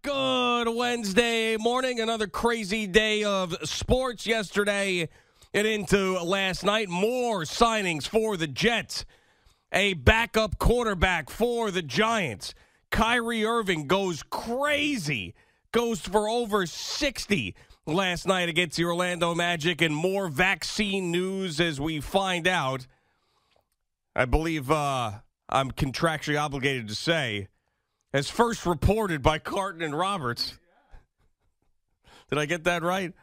Good Wednesday morning. Another crazy day of sports yesterday and into last night. More signings for the Jets. A backup quarterback for the Giants. Kyrie Irving goes crazy. Goes for over 60 last night against the Orlando Magic. And more vaccine news as we find out. I believe I'm contractually obligated to say, as first reported by Carton and Roberts. Did I get that right?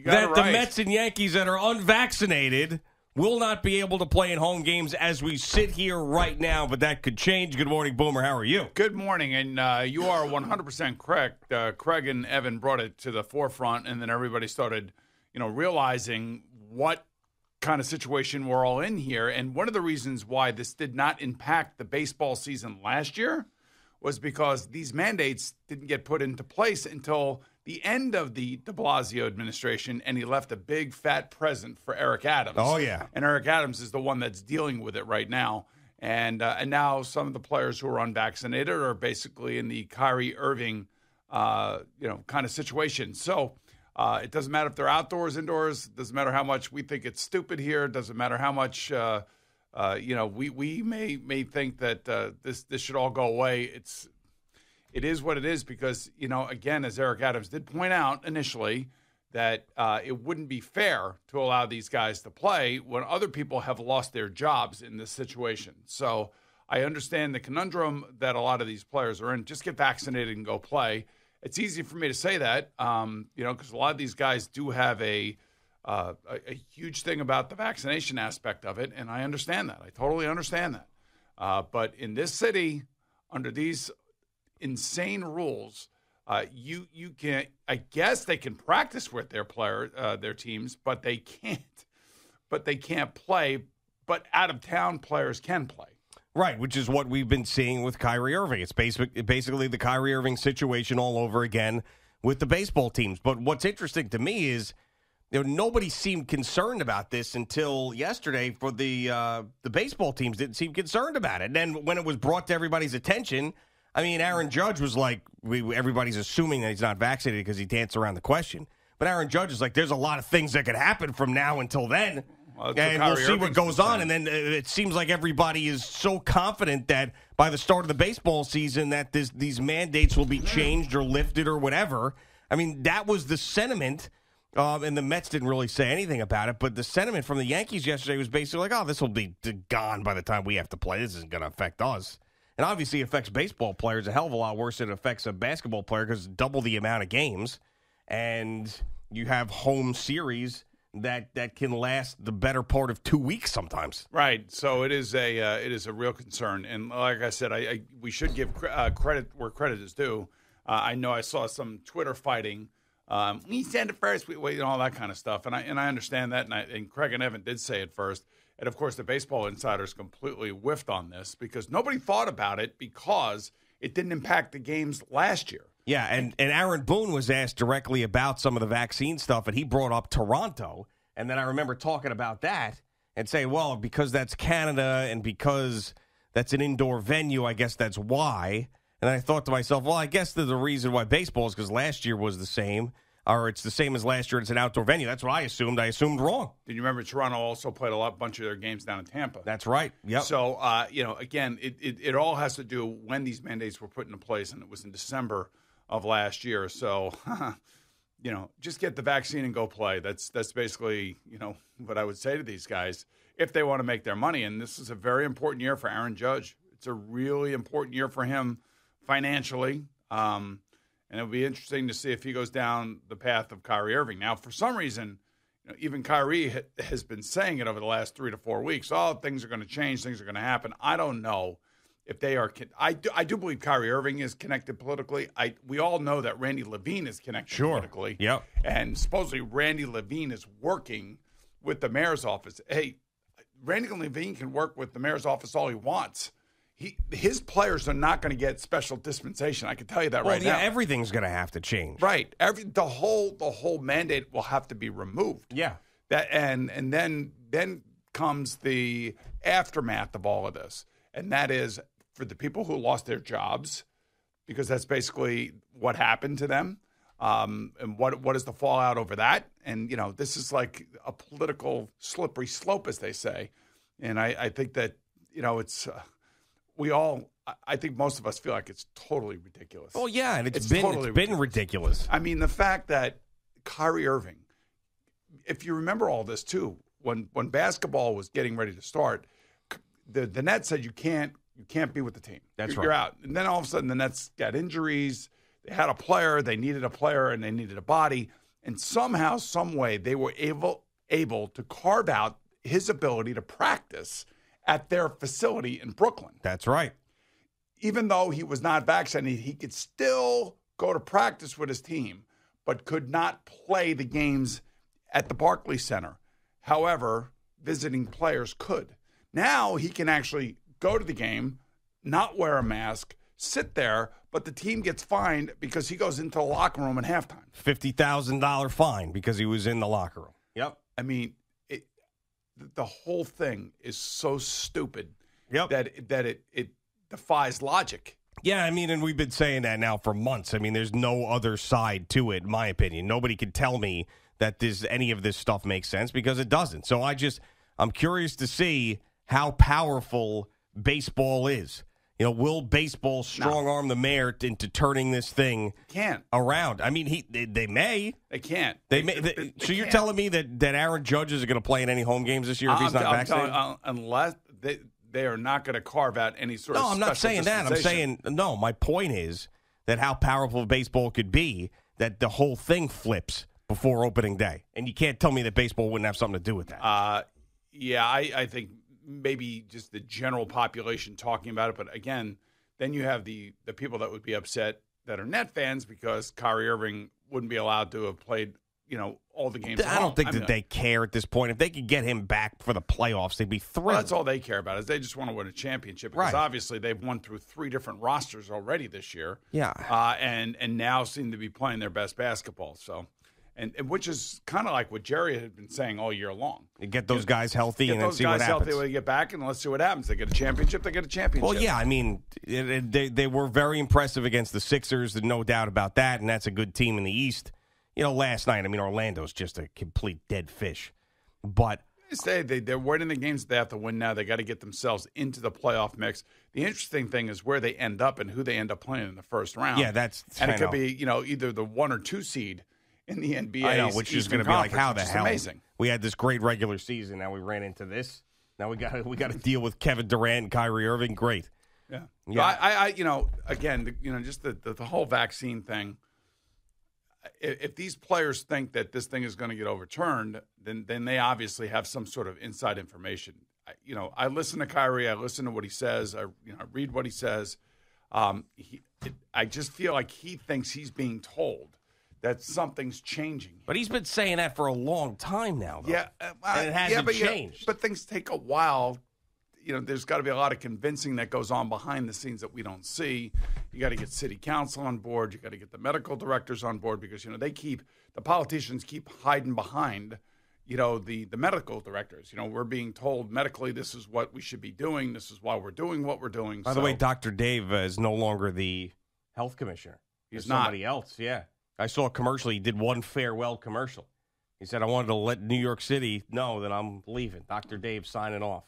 That the Mets and Yankees that are unvaccinated will not be able to play in home games as we sit here right now, but that could change. Good morning, Boomer. How are you? Good morning, and you are 100% correct. Craig and Evan brought it to the forefront, and then everybody started, realizing what kind of situation we're all in here. And one of the reasons why this did not impact the baseball season last year was because these mandates didn't get put into place until the end of the de Blasio administration, and he left a big, fat present for Eric Adams. Oh, yeah. And Eric Adams is the one that's dealing with it right now. And now some of the players who are unvaccinated are basically in the Kyrie Irving, kind of situation. So it doesn't matter if they're outdoors, indoors. It doesn't matter how much we think it's stupid here. It doesn't matter how much we may think that this should all go away. It is what it is because, again, as Eric Adams did point out initially, that it wouldn't be fair to allow these guys to play when other people have lost their jobs in this situation. So I understand the conundrum that a lot of these players are in. Just get vaccinated and go play. It's easy for me to say that, because a lot of these guys do have a huge thing about the vaccination aspect of it, and I understand that. I totally understand that. But in this city, under these insane rules, you can. I guess they can practice with their teams, but they can't. But they can't play. But out of town players can play. Right, which is what we've been seeing with Kyrie Irving. It's basically the Kyrie Irving situation all over again with the baseball teams. But what's interesting to me is, nobody seemed concerned about this until yesterday. For the baseball teams didn't seem concerned about it. And then when it was brought to everybody's attention, I mean, Aaron Judge was like, everybody's assuming that he's not vaccinated because he danced around the question. But Aaron Judge is like, there's a lot of things that could happen from now until then. And we'll see what goes on. And then it seems like everybody is so confident that by the start of the baseball season that these mandates will be changed or lifted or whatever. I mean, that was the sentiment. And the Mets didn't really say anything about it. But the sentiment from the Yankees yesterday was basically like, oh, this will be gone by the time we have to play. This isn't going to affect us. And obviously it affects baseball players a hell of a lot worse than it affects a basketball player because double the amount of games. And you have home series that can last the better part of 2 weeks sometimes. Right. So it is a real concern. And like I said, we should give credit where credit is due. I know I saw some Twitter fighting. We said it first, all that kind of stuff. And I understand that. And Craig and Evan did say it first. And, of course, the Baseball Insiders completely whiffed on this because nobody thought about it because it didn't impact the games last year. Yeah, and Aaron Boone was asked directly about some of the vaccine stuff, and he brought up Toronto. And then I remember talking about that and saying, well, because that's Canada and because that's an indoor venue, I guess that's why. And I thought to myself, well, I guess the reason why baseball is because last year was the same. Or it's the same as last year. It's an outdoor venue. That's what I assumed. I assumed wrong. Did you remember Toronto also played a bunch of their games down in Tampa? That's right. Yep. So, again, it all has to do when these mandates were put into place, and it was in December of last year. So, just get the vaccine and go play. That's basically, what I would say to these guys if they want to make their money. And this is a very important year for Aaron Judge. It's a really important year for him financially. And it'll be interesting to see if he goes down the path of Kyrie Irving. Now, for some reason, even Kyrie has been saying it over the last 3 to 4 weeks. Oh, things are going to change. Things are going to happen. I don't know if they are. I do believe Kyrie Irving is connected politically. We all know that Randy Levine is connected politically. Yep. And supposedly Randy Levine is working with the mayor's office. Hey, Randy Levine can work with the mayor's office all he wants. His players are not going to get special dispensation. I can tell you that right now. Everything's going to have to change. Right. The whole mandate will have to be removed. Yeah. And then comes the aftermath of all of this, and that is for the people who lost their jobs. because that's basically what happened to them. And what is the fallout over that? And, this is like a political slippery slope, as they say. And I think that, it's I think most of us feel like it's totally ridiculous. Oh, yeah, and it's been ridiculous. I mean, the fact that Kyrie Irving, if you remember all this, too, when basketball was getting ready to start, the Nets said you can't be with the team. You're out. And then all of a sudden the Nets got injuries. They had a player, they needed a player, and they needed a body. And somehow, some way, they were able to carve out his ability to practice at their facility in Brooklyn. That's right. Even though he was not vaccinated, he could still go to practice with his team, but could not play the games at the Barclays Center. However, visiting players could. Now he can actually go to the game, not wear a mask, sit there, but the team gets fined because he goes into the locker room at halftime. $50,000 fine because he was in the locker room. Yep. I mean, the whole thing is so stupid that it defies logic. Yeah, I mean, and we've been saying that now for months. I mean, there's no other side to it, in my opinion. Nobody can tell me that any of this stuff makes sense because it doesn't. So I'm curious to see how powerful baseball is. Will baseball strong-arm the mayor into turning this thing around? I mean, they may. They can't. They may. So you're telling me that Aaron Judge isn't going to play in any home games this year if he's not vaccinated? Unless they are not going to carve out any sort of No, I'm not saying that. I'm saying, no, my point is that how powerful baseball could be, that the whole thing flips before opening day. And you can't tell me that baseball wouldn't have something to do with that. I think maybe just the general population talking about it. But again, then you have the people that would be upset that are Net fans because Kyrie Irving wouldn't be allowed to have played, all the games. I don't think that they care at this point. If they could get him back for the playoffs, they'd be thrilled. Well, that's all they care about is they just want to win a championship because obviously they've won through 3 different rosters already this year. Yeah. And now seem to be playing their best basketball. So. And which is kind of like what Jerry had been saying all year long. You get those guys healthy and then see what happens. Get those guys healthy when they get back, and let's see what happens. They get a championship, they get a championship. Well, yeah, I mean, they were very impressive against the Sixers, there's no doubt about that, and that's a good team in the East. Last night, I mean, Orlando's just a complete dead fish. But they're winning the games that they have to win now. They got to get themselves into the playoff mix. The interesting thing is where they end up and who they end up playing in the first round. Yeah, it could be, either the 1 or 2 seed in the NBA. I know, which is going to be like, how the hell? Amazing. We had this great regular season. Now we ran into this. Now we got to deal with Kevin Durant and Kyrie Irving. Great. Yeah. I again, just the whole vaccine thing. If these players think that this thing is going to get overturned, then they obviously have some sort of inside information. I listen to Kyrie. I listen to what he says. I read what he says. I just feel like he thinks he's being told that something's changing. But he's been saying that for a long time now, though. Yeah. And it hasn't changed. But things take a while. There's got to be a lot of convincing that goes on behind the scenes that we don't see. You got to get city council on board. You got to get the medical directors on board because, the politicians keep hiding behind, the medical directors. We're being told medically this is what we should be doing. This is why we're doing what we're doing. By the way, Dr. Dave is no longer the health commissioner. He's not. Somebody else, yeah. I saw a commercial. He did one farewell commercial. He said, I wanted to let New York City know that I'm leaving. Dr. Dave signing off.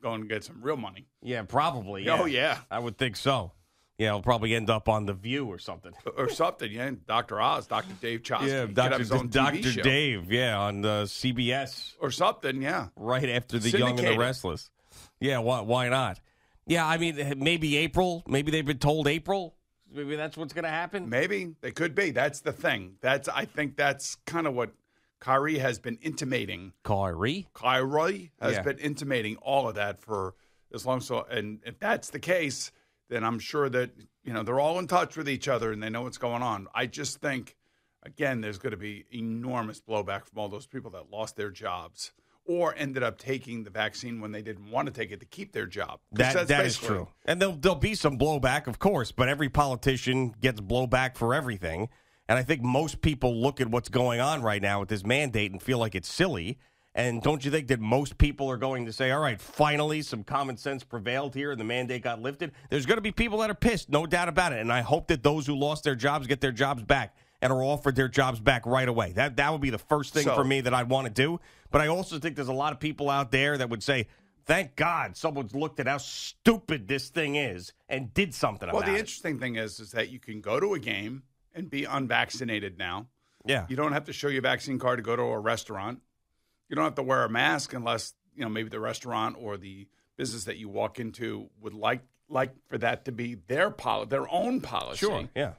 Going to get some real money. Yeah, probably. Yeah. Oh, yeah. I would think so. Yeah, he'll probably end up on The View or something. Yeah. Dr. Oz, Dr. Dave Chosky. Yeah, Dr. Dave, on CBS. Or something, yeah. Right after The Young and the Restless. Yeah, why not? Yeah, I mean, maybe April. Maybe they've been told April. Maybe that's what's going to happen? Maybe. They could be. That's the thing. I think that's kind of what Kyrie has been intimating. Kyrie has been intimating all of that for as long. So, and if that's the case, then I'm sure that, they're all in touch with each other and they know what's going on. I just think, again, there's going to be enormous blowback from all those people that lost their jobs or ended up taking the vaccine when they didn't want to take it to keep their job. That is true. And there'll be some blowback, of course, but every politician gets blowback for everything. And I think most people look at what's going on right now with this mandate and feel like it's silly. And don't you think that most people are going to say, all right, finally some common sense prevailed here and the mandate got lifted? There's going to be people that are pissed, no doubt about it. And I hope that those who lost their jobs get their jobs back and are offered their jobs back right away. That would be the first thing for me that I'd want to do. But I also think there's a lot of people out there that would say, thank God someone's looked at how stupid this thing is and did something about it. Well, the interesting thing is that you can go to a game and be unvaccinated now. Yeah. You don't have to show your vaccine card to go to a restaurant. You don't have to wear a mask unless, maybe the restaurant or the business that you walk into would like for that to be their own policy. Sure, yeah.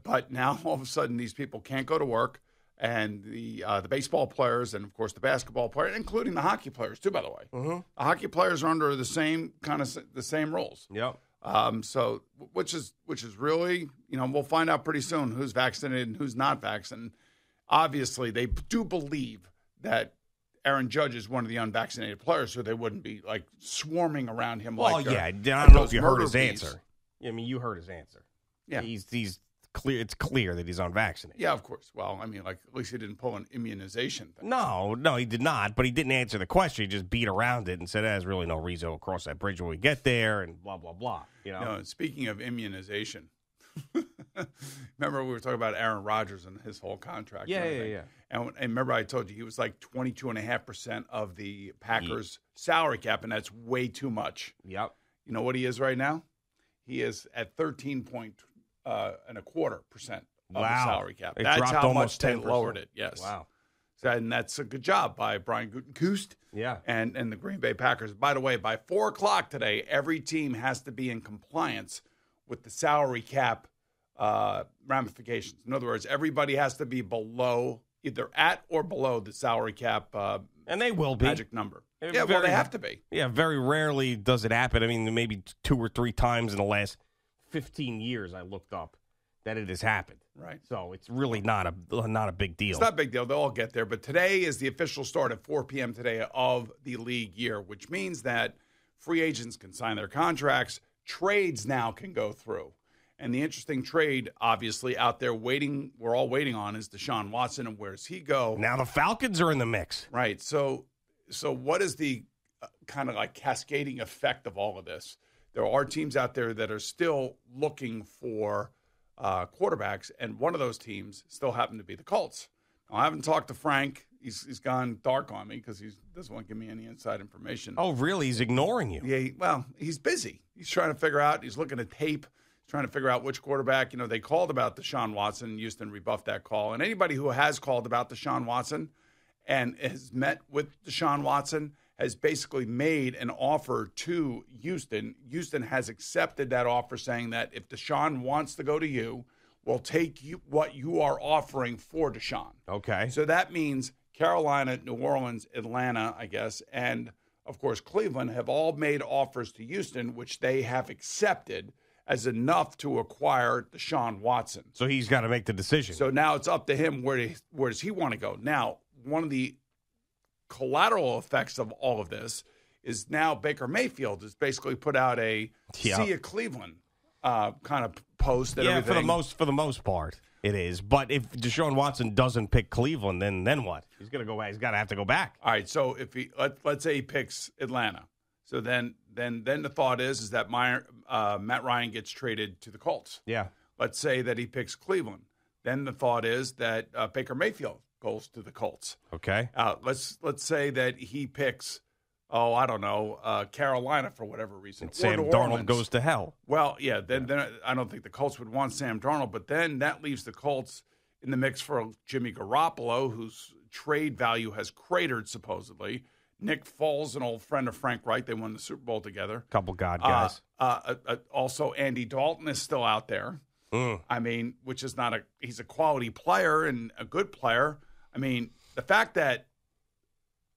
But now all of a sudden these people can't go to work, and the baseball players and of course the basketball players, including the hockey players too, by the way. Mm-hmm. The hockey players are under the same rules. Yep. So which is really, we'll find out pretty soon who's vaccinated and who's not vaccinated. Obviously, they do believe that Aaron Judge is one of the unvaccinated players, so they wouldn't be like swarming around him. Well, like I don't know if you heard his answer. I mean, you heard his answer. Yeah, he's clear. It's clear that he's unvaccinated. Yeah, of course. Well, I mean, at least he didn't pull an immunization thing. No, he did not. But he didn't answer the question. He just beat around it and said, "There's really no reason to cross that bridge when we get there," and blah blah blah. Speaking of immunization, remember we were talking about Aaron Rodgers and his whole contract. Yeah. And remember I told you he was like 22.5% of the Packers' salary cap, and that's way too much. Yep. You know what he is right now? He is at 13.25% of the salary cap. That's how much they lowered it. Yes. Wow. So, and that's a good job by Brian Gutekunst. Yeah. And the Green Bay Packers. By the way, by 4 o'clock today, every team has to be in compliance with the salary cap ramifications. In other words, everybody has to be below, either at or below the salary cap and they will be. Magic number. Yeah, well, they have to be. Yeah, very rarely does it happen. I mean, maybe 2 or 3 times in the last 15 years I looked up that it has happened. Right. So it's really not a big deal. It's not a big deal. They'll all get there. But today is the official start at 4 p.m. today of the league year, which means that free agents can sign their contracts. Trades now can go through. And the interesting trade, obviously, out there waiting, we're all waiting on, is Deshaun Watson, and where does he go? Now the Falcons are in the mix. Right. So what is the kind of like cascading effect of all of this? There are teams out there that are still looking for quarterbacks, and one of those teams still happen to be the Colts. Now, I haven't talked to Frank. He's gone dark on me because he doesn't want to give me any inside information. Oh, really? He's ignoring you? Yeah, he's busy. He's trying to figure out. He's looking at tape. He's trying to figure out which quarterback. They called about Deshaun Watson, and Houston rebuffed that call. And anybody who has called about Deshaun Watson and has met with Deshaun Watson has basically made an offer to Houston. Houston has accepted that offer, saying that if Deshaun wants to go to you, we'll take what you are offering for Deshaun. Okay. So that means Carolina, New Orleans, Atlanta, I guess, and, of course, Cleveland have all made offers to Houston, which they have accepted as enough to acquire Deshaun Watson. So he's got to make the decision. So now it's up to him where does he want to go. Now, one of the collateral effects of all of this is now Baker Mayfield has basically put out a See ya Cleveland kind of post. And everything. for the most part, it is. But if Deshaun Watson doesn't pick Cleveland, then what? He's gonna go back. He's got to have to go back. All right. So if he let's say he picks Atlanta, so then the thought is that Matt Ryan gets traded to the Colts. Yeah. Let's say that he picks Cleveland. Then the thought is that Baker Mayfield goes to the Colts. Okay. Let's say that he picks, Carolina for whatever reason. And Sam Darnold goes to hell. Well, yeah, then I don't think the Colts would want Sam Darnold, but then that leaves the Colts in the mix for Jimmy Garoppolo, whose trade value has cratered supposedly. Nick Foles, an old friend of Frank Wright, they won the Super Bowl together. Couple guys. Also, Andy Dalton is still out there. I mean, which is he's a quality player and a good player. I mean, the fact that,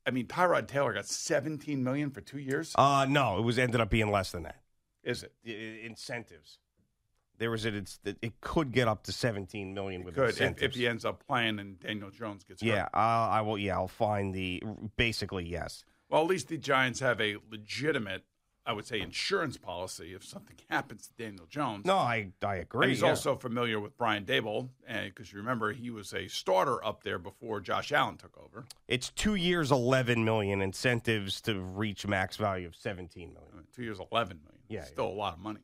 Tyrod Taylor got $17 million for 2 years. No, ended up being less than that. Is it? Incentives. It could get up to $17 million with incentives. If he ends up playing and Daniel Jones gets hurt. Yeah, I will. Yeah, I'll find basically yes. Well, at least the Giants have a legitimate I would say, insurance policy if something happens to Daniel Jones. No, I agree. And he's also familiar with Brian Daboll, because you remember he was a starter up there before Josh Allen took over. It's 2 years, $11 million, incentives to reach max value of $17 million. 2 years, $11 million. Yeah, still a lot of money.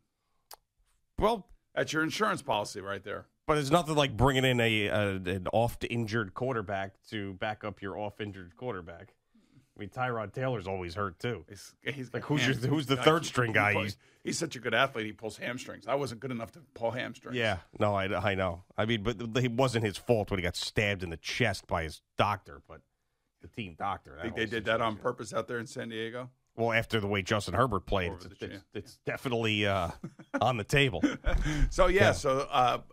Well, that's your insurance policy right there. But it's nothing like bringing in an oft-injured quarterback to back up your off-injured quarterback. I mean, Tyrod Taylor's always hurt, too. He's like, who's the third-string guy? He's such a good athlete, he pulls hamstrings. I wasn't good enough to pull hamstrings. Yeah, no, I know. I mean, but it wasn't his fault when he got stabbed in the chest by his doctor, but the team doctor. I think they did that on purpose out there in San Diego? Well, after the way Justin Herbert played, it's definitely on the table. So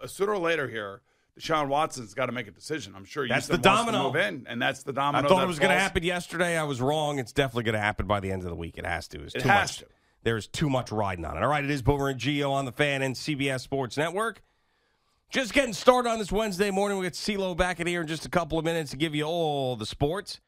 sooner or later here, Deshaun Watson's got to make a decision. I'm sure that's the domino. To move in, and that's the domino. I thought it was going to happen yesterday. I was wrong. It's definitely going to happen by the end of the week. It has to. It has to. There's too much riding on it. All right, it is Boomer and Gio on the Fan and CBS Sports Network. Just getting started on this Wednesday morning. We get CeeLo back in here in just a couple of minutes to give you all the sports.